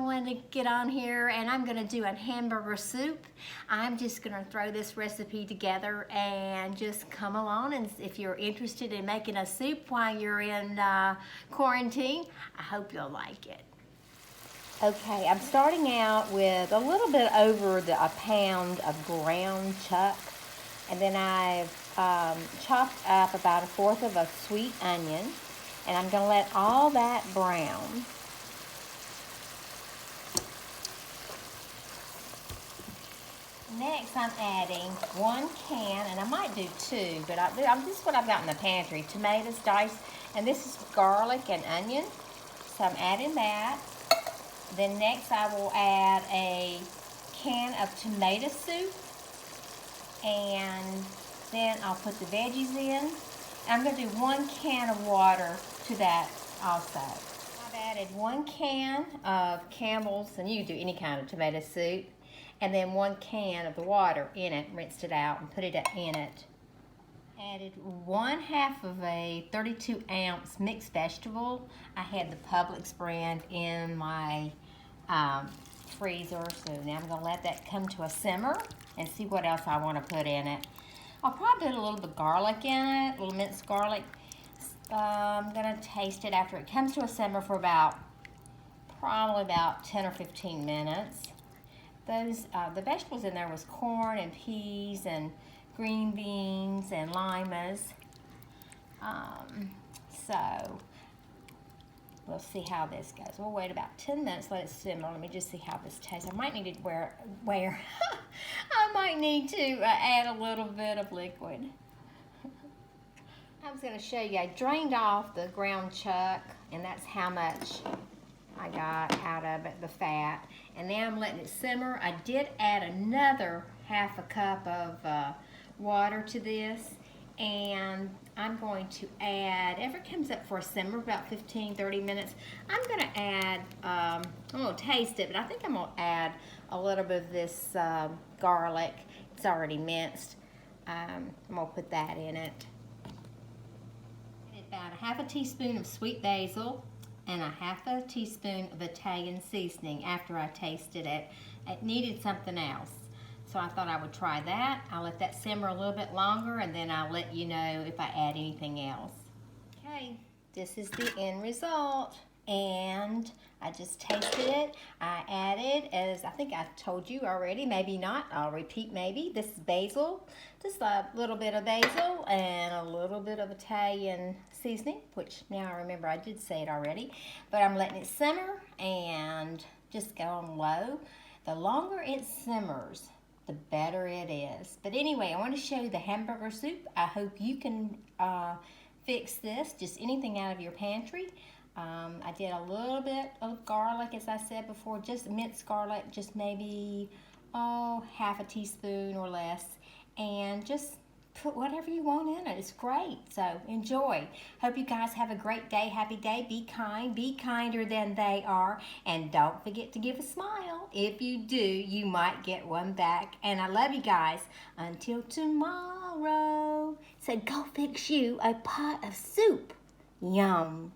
wanted to get on here and I'm gonna do a hamburger soup. I'm just gonna throw this recipe together and just come along, and if you're interested in making a soup while you're in quarantine, I hope you'll like it. Okay, I'm starting out with a little bit over a pound of ground chuck, and then I've chopped up about 1/4 of a sweet onion, and I'm gonna let all that brown. Next, I'm adding 1 can, and I might do 2, but this is what I've got in the pantry. Tomatoes diced, and this is garlic and onion, so I'm adding that. Then next, I will add a can of tomato soup, and then I'll put the veggies in. I'm going to do 1 can of water to that also. I've added 1 can of Campbell's, and you can do any kind of tomato soup, and then 1 can of the water in it, rinsed it out and put it in it. Added 1/2 of a 32-ounce mixed vegetable. I had the Publix brand in my freezer, so now I'm going to let that come to a simmer and see what else I want to put in it. I'll probably put a little bit of garlic in it, a little minced garlic. I'm going to taste it after it comes to a simmer for probably about 10 or 15 minutes. The vegetables in there was corn and peas and green beans and limas. So we'll see how this goes. We'll wait about 10 minutes, let it simmer. Let me just see how this tastes. I might need to I might need to add a little bit of liquid. I was going to show you, I drained off the ground chuck, and that's how much I got out of it, the fat. And now I'm letting it simmer. I did add another 1/2 cup of water to this, and I'm going to add, if it comes up for a simmer, about 15-30 minutes, I'm going to add, I'm going to taste it, but I think I'm going to add a little bit of this garlic. It's already minced. I'm going to put that in it. About 1/2 teaspoon of sweet basil and 1/2 teaspoon of Italian seasoning after I tasted it. It needed something else, so I thought I would try that. I'll let that simmer a little bit longer, and then I'll let you know if I add anything else. Okay, this is the end result, and I just tasted it. I added, as I think I told you already, maybe not, I'll repeat maybe. This is basil, just a little bit of basil and a little bit of Italian seasoning, which now I remember I did say it already, but I'm letting it simmer and just go on low. The longer it simmers, the better it is. But anyway, I want to show you the hamburger soup. I hope you can fix this, just anything out of your pantry. I did a little bit of garlic, as I said before, just minced garlic, just maybe 1/2 teaspoon or less, and just put whatever you want in it. It's great, so enjoy. Hope you guys have a great day, happy day. Be kind, be kinder than they are, and don't forget to give a smile. If you do, you might get one back, and I love you guys. Until tomorrow, so go fix you a pot of soup. Yum.